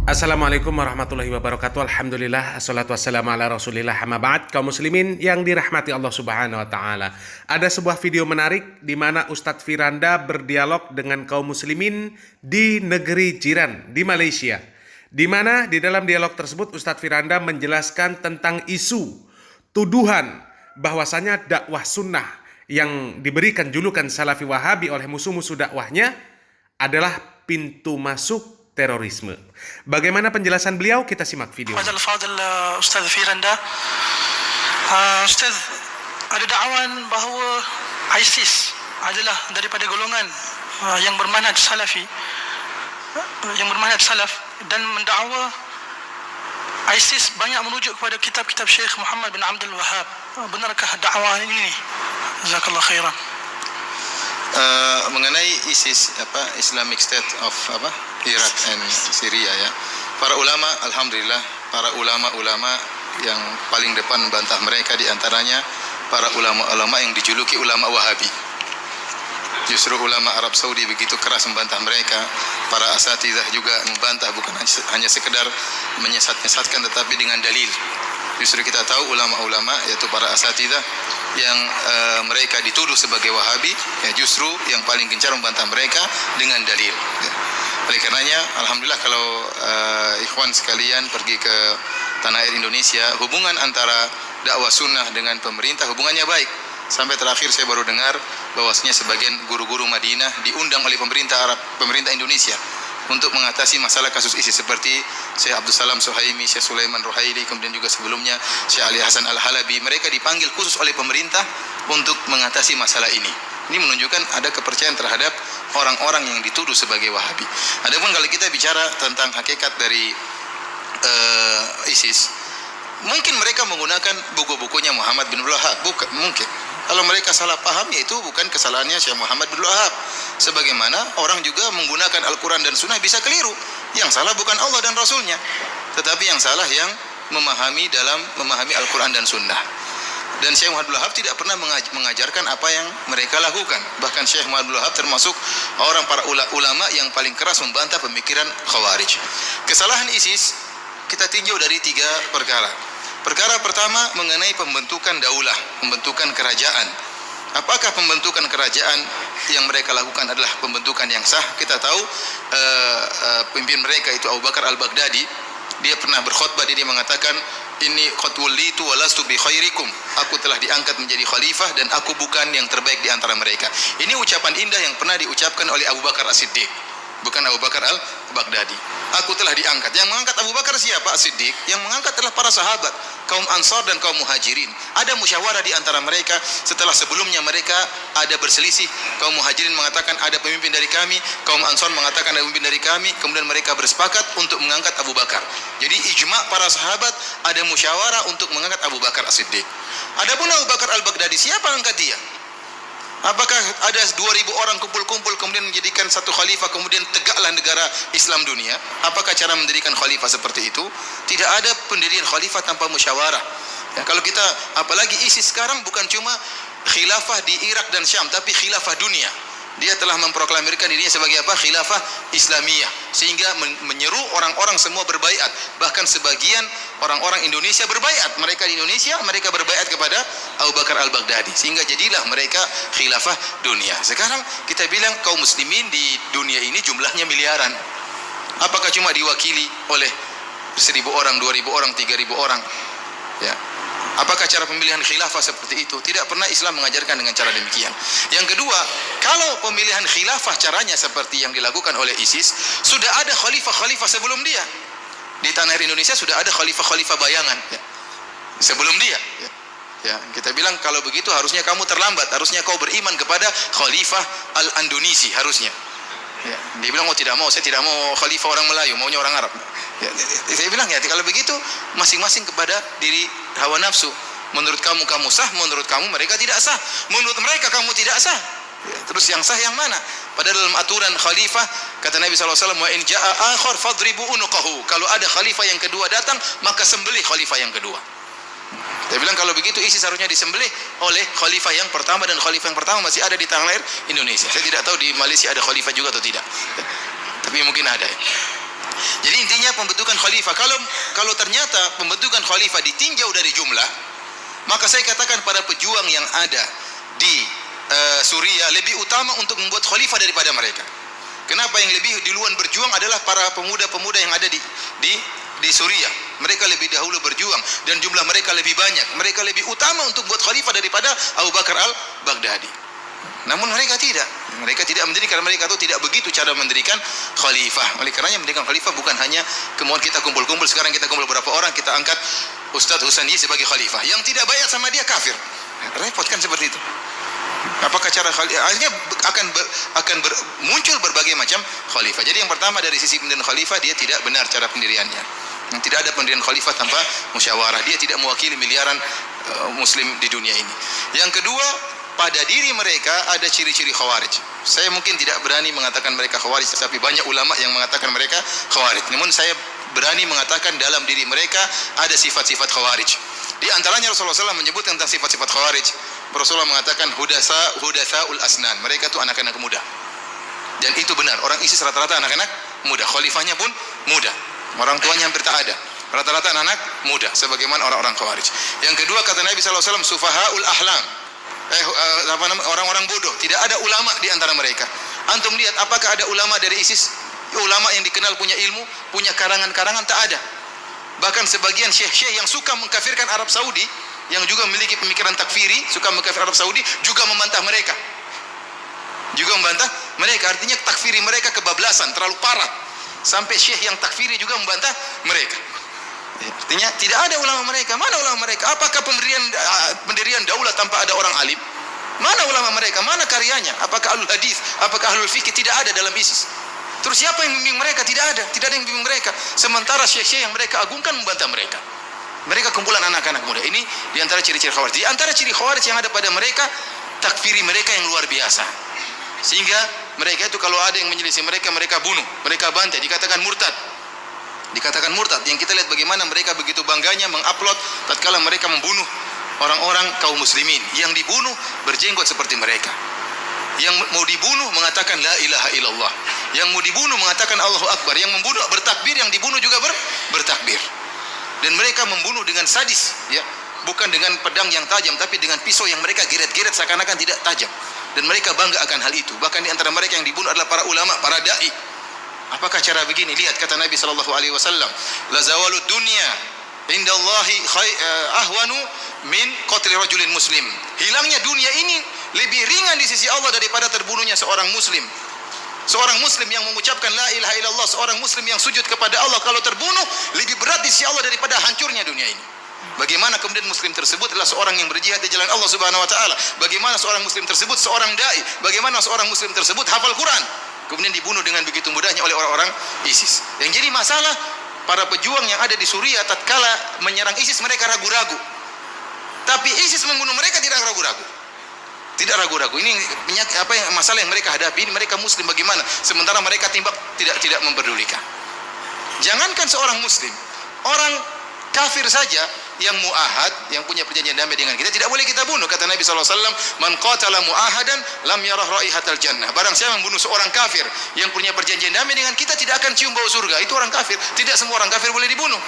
Assalamualaikum warahmatullahi wabarakatuh. Alhamdulillah, assalatu wassalamu ala rasulillah, amma ba'd. Kaum muslimin yang dirahmati Allah subhanahu wa ta'ala, ada sebuah video menarik di mana Ustadz Firanda berdialog dengan kaum muslimin di negeri jiran, di Malaysia. Di mana di dalam dialog tersebut Ustadz Firanda menjelaskan tentang isu tuduhan bahwasanya dakwah sunnah yang diberikan julukan Salafi Wahabi oleh musuh-musuh dakwahnya adalah pintu masuk terorisme. Bagaimana penjelasan beliau? Kita simak video. Al-Fadil Ustaz Firanda, Ustaz, ada dakwan bahawa ISIS adalah daripada golongan yang bermanhaj salafi, yang bermanhaj salaf, dan mendakwa ISIS banyak merujuk kepada kitab-kitab Syekh Muhammad bin Abdul Wahab. Benarkah dakwah ini? Jazakallah khairan. Mengenai ISIS, Islamic State of Iraq and Syria, ya, para ulama, alhamdulillah, para ulama-ulama yang paling depan membantah mereka, diantaranya para ulama-ulama yang dijuluki ulama Wahabi. Justru ulama Arab Saudi begitu keras membantah mereka. Para asatidzah juga membantah, bukan hanya sekedar menyesat-nyesatkan, tetapi dengan dalil. Justru kita tahu ulama-ulama, yaitu para asatidzah yang mereka dituduh sebagai Wahabi, ya, justru yang paling gencar membantah mereka dengan dalil, ya. Oleh karenanya, alhamdulillah, kalau ikhwan sekalian pergi ke tanah air Indonesia, hubungan antara dakwah sunnah dengan pemerintah hubungannya baik. Sampai terakhir saya baru dengar bahwasanya sebagian guru-guru Madinah diundang oleh pemerintah Indonesia untuk mengatasi masalah kasus ISIS, seperti Syekh Abdul Salam Suhaimi, Syekh Sulaiman Ruhaili, kemudian juga sebelumnya Syekh Ali Hasan Al-Halabi. Mereka dipanggil khusus oleh pemerintah untuk mengatasi masalah ini. Ini menunjukkan ada kepercayaan terhadap orang-orang yang dituduh sebagai Wahabi. Adapun kalau kita bicara tentang hakikat dari ISIS, mungkin mereka menggunakan buku-bukunya Muhammad bin Abdul Wahab, bukan mungkin. Kalau mereka salah paham, yaitu bukan kesalahannya Syekh Muhammad bin Abdul Wahab. Sebagaimana orang juga menggunakan Al-Quran dan Sunnah bisa keliru. Yang salah bukan Allah dan Rasulnya, tetapi yang salah yang memahami Al-Quran dan Sunnah. Dan Syekh Muhammad bin Abdul Wahab tidak pernah mengajarkan apa yang mereka lakukan. Bahkan Syekh Muhammad bin Abdul Wahab termasuk para ulama yang paling keras membantah pemikiran Khawarij. Kesalahan ISIS kita tinjau dari 3 perkara. Perkara pertama mengenai pembentukan daulah, pembentukan kerajaan. Apakah pembentukan kerajaan yang mereka lakukan adalah pembentukan yang sah? Kita tahu pemimpin mereka itu Abu Bakar Al-Baghdadi, dia pernah berkhutbah, dia mengatakan, "Inni qad wullitu wa lastu bi khairikum." Aku telah diangkat menjadi khalifah dan aku bukan yang terbaik di antara mereka. Ini ucapan indah yang pernah diucapkan oleh Abu Bakar As-Siddiq, bukan Abu Bakar Al-Baghdadi. Aku telah diangkat. Yang mengangkat Abu Bakar siapa? As-Siddiq. Yang mengangkat adalah para sahabat, kaum Ansar dan kaum Muhajirin. Ada musyawarah di antara mereka setelah sebelumnya mereka ada berselisih. Kaum Muhajirin mengatakan ada pemimpin dari kami, kaum Ansar mengatakan ada pemimpin dari kami, kemudian mereka bersepakat untuk mengangkat Abu Bakar. Jadi ijma' para sahabat, ada musyawarah untuk mengangkat Abu Bakar As-Siddiq. Adapun Abu Bakar Al-Baghdadi, siapa angkat dia? Apakah ada 2.000 orang kumpul-kumpul kemudian menjadikan satu khalifah, kemudian tegaklah negara Islam dunia? Apakah cara mendirikan khalifah seperti itu? Tidak ada pendirian khalifah tanpa musyawarah. Ya, kalau kita, apalagi ISIS sekarang bukan cuma khilafah di Irak dan Syam, tapi khilafah dunia. Dia telah memproklamirkan dirinya sebagai Khilafah Islamiyah, sehingga menyeru orang-orang semua berbaiat. Bahkan sebagian orang-orang Indonesia berbaiat. Mereka di Indonesia, mereka berbaiat kepada Abu Bakar Al-Baghdadi, sehingga jadilah mereka khilafah dunia. Sekarang kita bilang kaum muslimin di dunia ini jumlahnya miliaran. Apakah cuma diwakili oleh 1.000 orang, 2.000 orang, 3.000 orang? Ya. Apakah cara pemilihan khilafah seperti itu? Tidak pernah Islam mengajarkan dengan cara demikian. Yang kedua, kalau pemilihan khilafah caranya seperti yang dilakukan oleh ISIS, sudah ada khalifah-khalifah sebelum dia. Di tanah air Indonesia sudah ada khalifah-khalifah bayangan, ya, sebelum dia. Ya, kita bilang kalau begitu harusnya kamu terlambat, harusnya kau beriman kepada Khalifah Al-Andunisi, harusnya. Ya, dia bilang, oh tidak mau, saya tidak mau khalifah orang Melayu, maunya orang Arab. Ya, saya bilang, ya kalau begitu masing-masing kepada diri hawa nafsu. Menurut kamu sah, menurut kamu mereka tidak sah. Menurut mereka kamu tidak sah. Ya, terus yang sah yang mana? Padahal dalam aturan khalifah kata Nabi SAW, wa in ja'a akhar fadribu unuqahu. Kalau ada khalifah yang kedua datang, maka sembelih khalifah yang kedua. Dia bilang kalau begitu ISIS harusnya disembelih oleh khalifah yang pertama, dan khalifah yang pertama masih ada di tanah air Indonesia. Saya tidak tahu di Malaysia ada khalifah juga atau tidak, tapi mungkin ada. Jadi intinya pembentukan khalifah, kalau ternyata pembentukan khalifah ditinjau dari jumlah, maka saya katakan para pejuang yang ada di Suriah lebih utama untuk membuat khalifah daripada mereka. Kenapa? Yang lebih duluan berjuang adalah para pemuda-pemuda yang ada di Suriah. Mereka lebih dahulu berjuang dan jumlah mereka lebih banyak. Mereka lebih utama untuk buat khalifah daripada Abu Bakar al-Baghdadi. Namun mereka tidak mendirikan, karena mereka itu tidak begitu cara mendirikan khalifah. Oleh karenanya mendirikan khalifah bukan hanya kemudian kita kumpul-kumpul, sekarang kita kumpul berapa orang, kita angkat Ustadz Husani sebagai khalifah. Yang tidak bayat sama dia kafir. Repot kan seperti itu. Apakah cara khalifah? Akhirnya akan muncul berbagai macam khalifah. Jadi yang pertama dari sisi pendirian khalifah, dia tidak benar cara pendiriannya. Tidak ada pendirian khalifah tanpa musyawarah. Dia tidak mewakili miliaran muslim di dunia ini. Yang kedua, pada diri mereka ada ciri-ciri khawarij. Saya mungkin tidak berani mengatakan mereka khawarij, tetapi banyak ulama yang mengatakan mereka khawarij. Namun saya berani mengatakan dalam diri mereka ada sifat-sifat khawarij. Di antaranya Rasulullah SAW menyebut tentang sifat-sifat khawarij. Rasulullah mengatakan hudatsaul asnan. Mereka itu anak-anak muda. Dan itu benar. Orang ISIS rata-rata anak-anak muda. Khalifahnya pun muda. Orang tuanya hampir tak ada. Rata-rata anak muda. Sebagaimana orang-orang khawarij. Yang kedua kata Nabi SAW, sufahaul ahlam. Orang-orang bodoh. Tidak ada ulama di antara mereka. Antum lihat apakah ada ulama dari ISIS? Ulama yang dikenal punya ilmu, punya karangan-karangan, tak ada. Bahkan sebagian syekh-syekh yang suka mengkafirkan Arab Saudi, yang juga memiliki pemikiran takfiri, suka mengkafir Arab Saudi, juga membantah mereka. Artinya takfiri mereka kebablasan, terlalu parah. Sampai syekh yang takfiri juga membantah mereka. Artinya tidak ada ulama mereka. Mana ulama mereka? Apakah pendirian daulah tanpa ada orang alim? Mana ulama mereka? Mana karyanya? Apakah ahlul hadis? Apakah ahlul fikih? Tidak ada dalam ISIS. Terus siapa yang membimbing mereka? Tidak ada yang membimbing mereka. Sementara syekh-syekh yang mereka agungkan membantah mereka. Mereka kumpulan anak-anak muda. Ini di antara ciri-ciri khawarij. Di antara ciri khawarij yang ada pada mereka, takfiri mereka yang luar biasa. Sehingga mereka itu kalau ada yang menyelisih mereka, mereka bunuh, mereka bantai, dikatakan murtad. Yang kita lihat bagaimana mereka begitu bangganya mengupload tatkala mereka membunuh orang-orang kaum muslimin. Yang dibunuh berjenggot seperti mereka. Yang mau dibunuh mengatakan la ilaha illallah. Yang mau dibunuh mengatakan Allahu Akbar. Yang membunuh bertakbir, yang dibunuh juga bertakbir. Dan mereka membunuh dengan sadis, ya. Bukan dengan pedang yang tajam, tapi dengan pisau yang mereka geret-geret seakan-akan tidak tajam. Dan mereka bangga akan hal itu. Bahkan di antara mereka yang dibunuh adalah para ulama, para dai. Apakah cara begini? Lihat kata Nabi SAW, la zawalud dunya indallahi ahwanu min qatli rajulin muslim. Hilangnya dunia ini lebih ringan di sisi Allah daripada terbunuhnya seorang muslim. Seorang muslim yang mengucapkan la ilaha illallah, seorang muslim yang sujud kepada Allah, kalau terbunuh lebih berat di sisi Allah daripada hancurnya dunia ini. Bagaimana kemudian muslim tersebut adalah seorang yang berjihad di jalan Allah Subhanahu wa taala? Bagaimana seorang muslim tersebut seorang dai? Bagaimana seorang muslim tersebut hafal Quran? Kemudian dibunuh dengan begitu mudahnya oleh orang-orang ISIS. Yang jadi masalah para pejuang yang ada di Suriah tatkala menyerang ISIS mereka ragu-ragu. Tapi ISIS membunuh mereka tidak ragu-ragu. Tidak ragu-ragu. Ini masalah yang mereka hadapi. Ini mereka muslim bagaimana? Sementara mereka tidak memperdulikan. Jangankan seorang muslim, orang kafir saja yang muahad, yang punya perjanjian damai dengan kita, tidak boleh kita bunuh. Kata Nabi SAW, man qatala muahadan lam yarah raihatal jannah. Barang siapa membunuh seorang kafir yang punya perjanjian damai dengan kita, tidak akan cium bau surga. Itu orang kafir. Tidak semua orang kafir boleh dibunuh.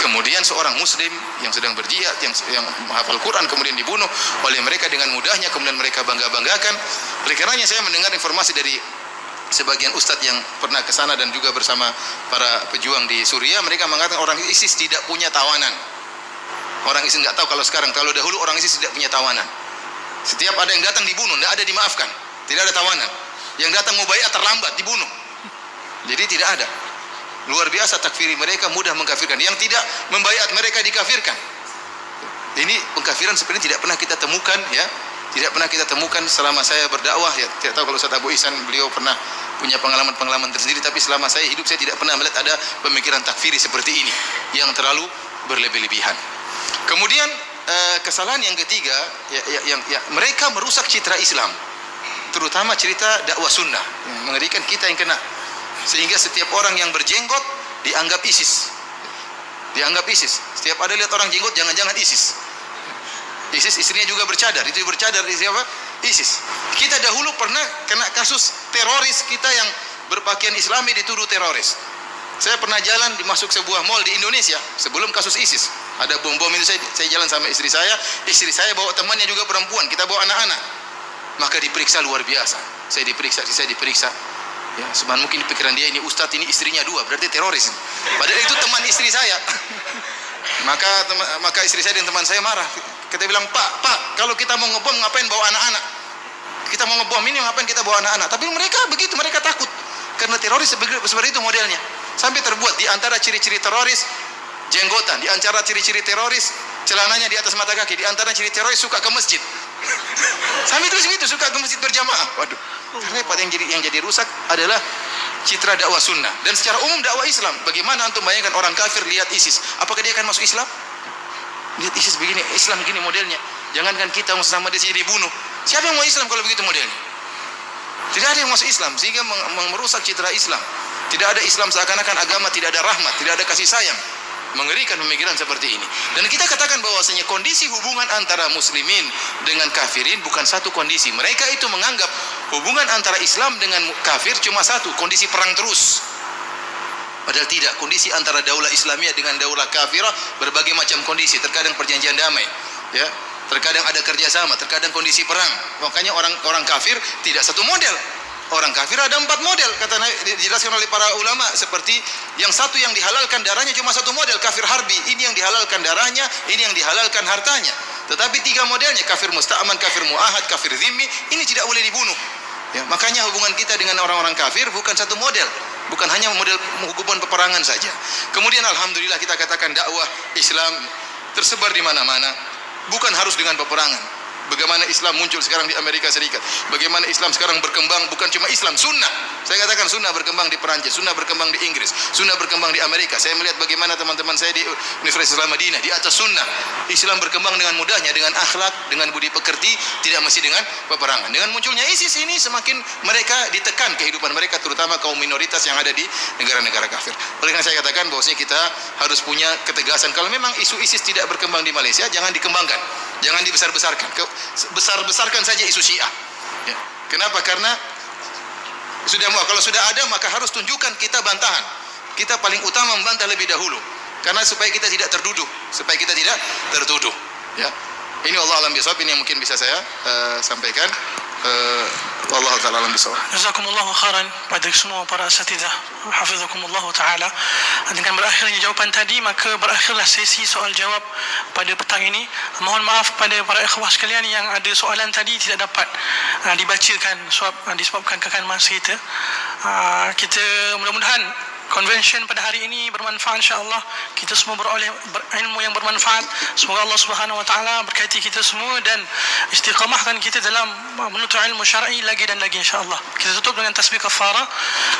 Kemudian seorang muslim yang sedang berjihad, yang menghafal Quran, kemudian dibunuh oleh mereka dengan mudahnya, kemudian mereka bangga-banggakan. Oleh karenanya saya mendengar informasi dari sebagian ustadz yang pernah ke sana dan juga bersama para pejuang di Suriah, mereka mengatakan orang ISIS tidak punya tawanan. Orang ISIS nggak tahu kalau sekarang, kalau dahulu orang ISIS tidak punya tawanan. Setiap ada yang datang dibunuh, tidak ada dimaafkan, tidak ada tawanan. Yang datang mau bayat terlambat dibunuh. Jadi tidak ada. Luar biasa takfiri mereka, mudah mengkafirkan. Yang tidak membayat mereka dikafirkan. Ini pengkafiran sebenarnya tidak pernah kita temukan, ya. Tidak pernah kita temukan selama saya berdakwah, ya. Tidak tahu kalau Ustaz Abu Ihsan, beliau pernah punya pengalaman-pengalaman tersendiri, tapi selama saya hidup saya tidak pernah melihat ada pemikiran takfiri seperti ini yang terlalu berlebih-lebihan. Kemudian kesalahan yang ketiga, mereka merusak citra Islam, terutama cerita dakwah sunnah. Mengerikan kita yang kena, sehingga setiap orang yang berjenggot dianggap ISIS. Dianggap ISIS. Setiap ada lihat orang jenggot, jangan-jangan ISIS. ISIS istrinya juga bercadar, itu bercadar di siapa? ISIS. Kita dahulu pernah kena kasus teroris kita yang berpakaian Islami dituduh teroris. Saya pernah jalan masuk sebuah mall di Indonesia sebelum kasus ISIS. Ada bom-bom itu saya jalan sama istri saya bawa temannya juga perempuan, kita bawa anak-anak. Maka diperiksa luar biasa. Saya diperiksa. Ya, sebenarnya mungkin di pikiran dia ini ustadz, ini istrinya 2, berarti teroris. Padahal itu teman istri saya. Maka istri saya dan teman saya marah. Kita bilang, Pak, kalau kita mau ngebom ngapain bawa anak-anak? Kita mau ngebom ini ngapain kita bawa anak-anak? Tapi mereka begitu, mereka takut. Karena teroris seperti itu modelnya. Sampai terbuat di antara ciri-ciri teroris jenggotan, di antara ciri-ciri teroris celananya di atas mata kaki, di antara ciri teroris suka ke masjid. Sampai terus gitu, suka ke masjid berjamaah. Waduh, repot. Yang jadi rusak adalah citra dakwah sunnah dan secara umum dakwah Islam. Bagaimana antum bayangkan orang kafir lihat ISIS, apakah dia akan masuk Islam? Lihat ISIS begini, Islam begini modelnya. Jangankan kita sama dia jadi dibunuh. Siapa yang mau Islam kalau begitu modelnya? Tidak ada yang masuk Islam, sehingga merusak citra Islam. Tidak ada Islam seakan-akan agama tidak ada rahmat, tidak ada kasih sayang. Mengerikan pemikiran seperti ini. Dan kita katakan bahwasanya kondisi hubungan antara muslimin dengan kafirin bukan satu kondisi. Mereka itu menganggap hubungan antara Islam dengan kafir cuma satu, kondisi perang terus. Padahal tidak, kondisi antara daulah Islamiyah dengan daulah kafirah berbagai macam kondisi. Terkadang perjanjian damai, ya. Terkadang ada kerjasama, terkadang kondisi perang. Makanya orang kafir tidak satu model. Orang kafir ada 4 model, kata dijelaskan oleh para ulama, seperti yang satu yang dihalalkan darahnya cuma satu model, kafir harbi. Ini yang dihalalkan darahnya, ini yang dihalalkan hartanya. Tetapi 3 modelnya, kafir musta'man, kafir mu'ahad, kafir zimmi, ini tidak boleh dibunuh. Ya, makanya hubungan kita dengan orang-orang kafir bukan satu model, bukan hanya model hubungan peperangan saja. Kemudian alhamdulillah kita katakan dakwah Islam tersebar di mana-mana, bukan harus dengan peperangan. Bagaimana Islam muncul sekarang di Amerika Serikat, bagaimana Islam sekarang berkembang, bukan cuma Islam, sunnah. Saya katakan sunnah berkembang di Perancis, sunnah berkembang di Inggris, sunnah berkembang di Amerika. Saya melihat bagaimana teman-teman saya di Universitas Islam Madinah di atas sunnah. Islam berkembang dengan mudahnya, dengan akhlak, dengan budi pekerti, tidak mesti dengan peperangan. Dengan munculnya ISIS ini semakin mereka ditekan kehidupan mereka, terutama kaum minoritas yang ada di negara-negara kafir. Oleh karena saya katakan bahwasanya kita harus punya ketegasan. Kalau memang isu ISIS tidak berkembang di Malaysia, jangan dikembangkan, jangan dibesar-besarkan. Besar-besarkan saja isu Syiah. Ya. Kenapa? Karena kalau sudah ada maka harus tunjukkan kita bantahan. Kita paling utama membantah lebih dahulu. Karena supaya kita tidak tertuduh, Ya. Ini Allah alam bisawab, ini yang mungkin bisa saya sampaikan. Wallahu ta'ala alam bisawab. Jazakumullahu khairan pada semua para asatidzah. Hafizakumullahu ta'ala. Dengan berakhirnya jawapan tadi, maka berakhirlah sesi soal jawab pada petang ini. Mohon maaf pada para ikhwah sekalian yang ada soalan tadi tidak dapat dibacakan disebabkan kekan masa kita. Kita mudah-mudahan konvensyen pada hari ini bermanfaat, insya-Allah. Kita semua beroleh ilmu yang bermanfaat. Semoga Allah Subhanahu wa taala berkati kita semua dan istiqamahkan kita dalam menuntut ilmu syar'i lagi dan lagi, insya-Allah. Kita tutup dengan tasbih kafarah.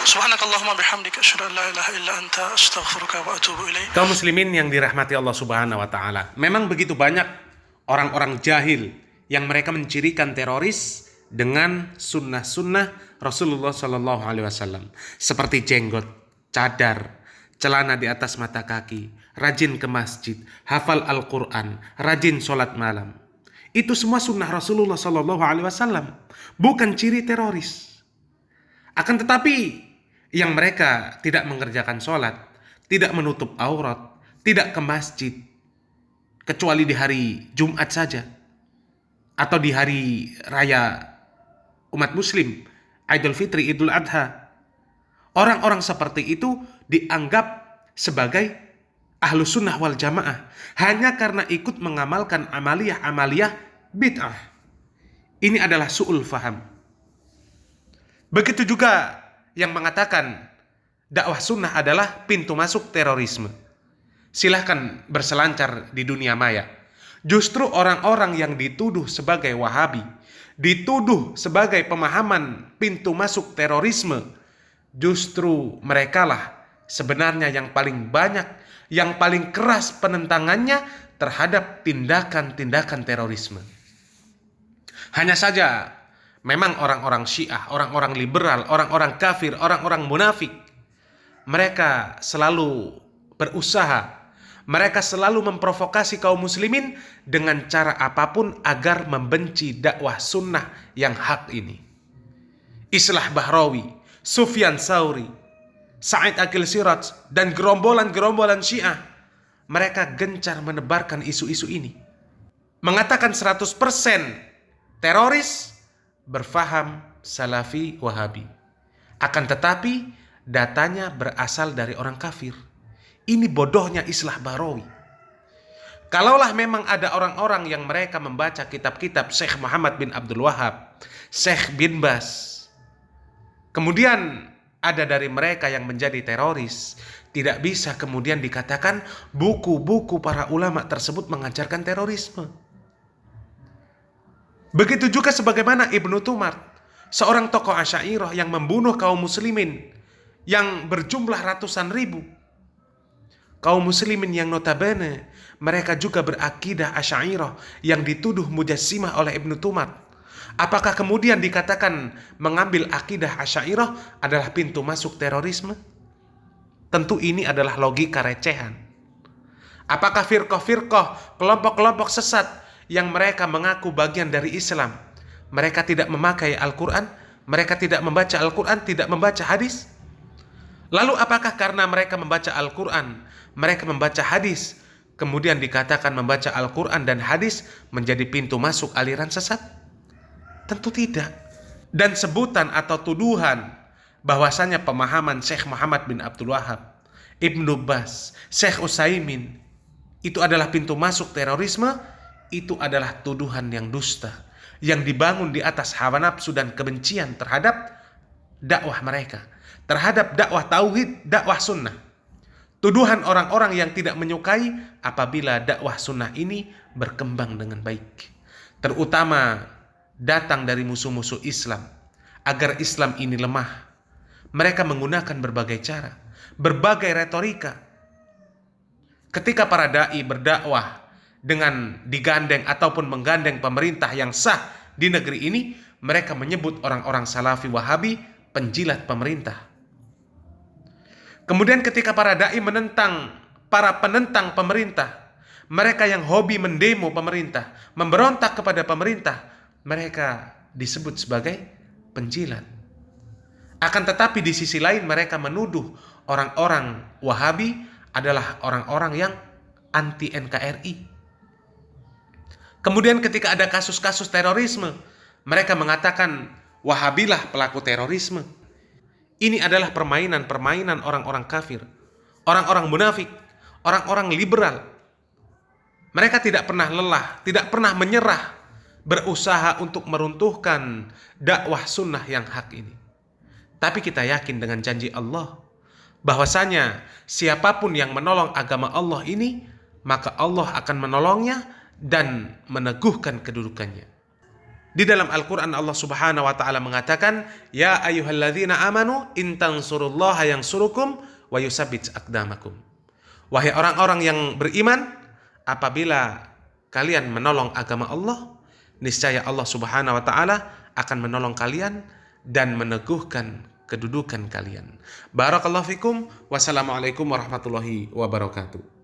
Subhanakallahumma bihamdika asyhadu an la ilaha illa anta astaghfiruka wa atubu ilaik. Kaum muslimin yang dirahmati Allah Subhanahu wa taala. Memang begitu banyak orang-orang jahil yang mereka mencirikan teroris dengan sunnah-sunnah Rasulullah sallallahu alaihi wasallam, seperti jenggot, cadar, celana di atas mata kaki, rajin ke masjid, hafal Al-Quran, rajin sholat malam. Itu semua sunnah Rasulullah SAW, bukan ciri teroris. Akan tetapi yang mereka tidak mengerjakan sholat, tidak menutup aurat, tidak ke masjid, kecuali di hari Jumat saja, atau di hari raya umat muslim, Idul Fitri, Idul Adha. Orang-orang seperti itu dianggap sebagai ahlus sunnah wal jamaah hanya karena ikut mengamalkan amaliyah bid'ah. Ini adalah su'ul faham. Begitu juga yang mengatakan dakwah sunnah adalah pintu masuk terorisme. Silahkan berselancar di dunia maya. Justru orang-orang yang dituduh sebagai Wahabi, dituduh sebagai pemahaman pintu masuk terorisme, justru merekalah sebenarnya yang paling banyak, yang paling keras penentangannya terhadap tindakan-tindakan terorisme. Hanya saja memang orang-orang Syiah, orang-orang liberal, orang-orang kafir, orang-orang munafik, mereka selalu berusaha, mereka selalu memprovokasi kaum muslimin dengan cara apapun agar membenci dakwah sunnah yang hak ini. Islah Bahrawi Sufyan Tsauri, Sa'id Aqil Siraj, dan gerombolan-gerombolan Syiah, mereka gencar menebarkan isu-isu ini. Mengatakan 100% teroris berfaham Salafi Wahabi. Akan tetapi datanya berasal dari orang kafir. Ini bodohnya Islah Bahrawi. Kalaulah memang ada orang-orang yang mereka membaca kitab-kitab Syekh Muhammad bin Abdul Wahab, Syekh bin Bas, kemudian ada dari mereka yang menjadi teroris, tidak bisa kemudian dikatakan buku-buku para ulama tersebut mengajarkan terorisme. Begitu juga sebagaimana Ibnu Tumar, seorang tokoh Asy'ariyah yang membunuh kaum muslimin yang berjumlah ratusan ribu. Kaum muslimin yang notabene mereka juga berakidah Asy'ariyah yang dituduh mujassimah oleh Ibnu Tumar. Apakah kemudian dikatakan mengambil akidah Asy'ariyah adalah pintu masuk terorisme? Tentu ini adalah logika recehan. Apakah firqah-firqah, kelompok-kelompok sesat yang mereka mengaku bagian dari Islam, mereka tidak memakai Al-Quran, mereka tidak membaca Al-Quran, tidak membaca hadis? Lalu apakah karena mereka membaca Al-Quran, mereka membaca hadis, kemudian dikatakan membaca Al-Quran dan hadis menjadi pintu masuk aliran sesat? Tentu tidak. Dan sebutan atau tuduhan bahwasanya pemahaman Syekh Muhammad bin Abdul Wahab, Ibnu Bas, Syekh Utsaimin itu adalah pintu masuk terorisme, itu adalah tuduhan yang dusta, yang dibangun di atas hawa nafsu dan kebencian terhadap dakwah mereka, terhadap dakwah tauhid, dakwah sunnah. Tuduhan orang-orang yang tidak menyukai apabila dakwah sunnah ini berkembang dengan baik, terutama datang dari musuh-musuh Islam, agar Islam ini lemah. Mereka menggunakan berbagai cara, berbagai retorika. Ketika para da'i berdakwah dengan digandeng ataupun menggandeng pemerintah yang sah di negeri ini, mereka menyebut orang-orang Salafi Wahabi penjilat pemerintah. Kemudian ketika para da'i menentang para penentang pemerintah, mereka yang hobi mendemo pemerintah, memberontak kepada pemerintah, mereka disebut sebagai penjilat. Akan tetapi di sisi lain mereka menuduh orang-orang Wahabi adalah orang-orang yang anti NKRI. Kemudian ketika ada kasus-kasus terorisme, mereka mengatakan Wahabilah pelaku terorisme. Ini adalah permainan-permainan orang-orang kafir, orang-orang munafik, orang-orang liberal. Mereka tidak pernah lelah, tidak pernah menyerah, berusaha untuk meruntuhkan dakwah sunnah yang hak ini. Tapi kita yakin dengan janji Allah bahwasanya siapapun yang menolong agama Allah ini, maka Allah akan menolongnya dan meneguhkan kedudukannya. Di dalam Al-Quran Allah Subhanahu wa ta'ala mengatakan, Ya ayyuhalladzina amanu in tansurullaha yansurukum wa yusabbit aqdamakum. Wahai orang-orang yang beriman, apabila kalian menolong agama Allah, niscaya Allah Subhanahu wa ta'ala akan menolong kalian dan meneguhkan kedudukan kalian. Barakallahu fikum. Wassalamualaikum warahmatullahi wabarakatuh.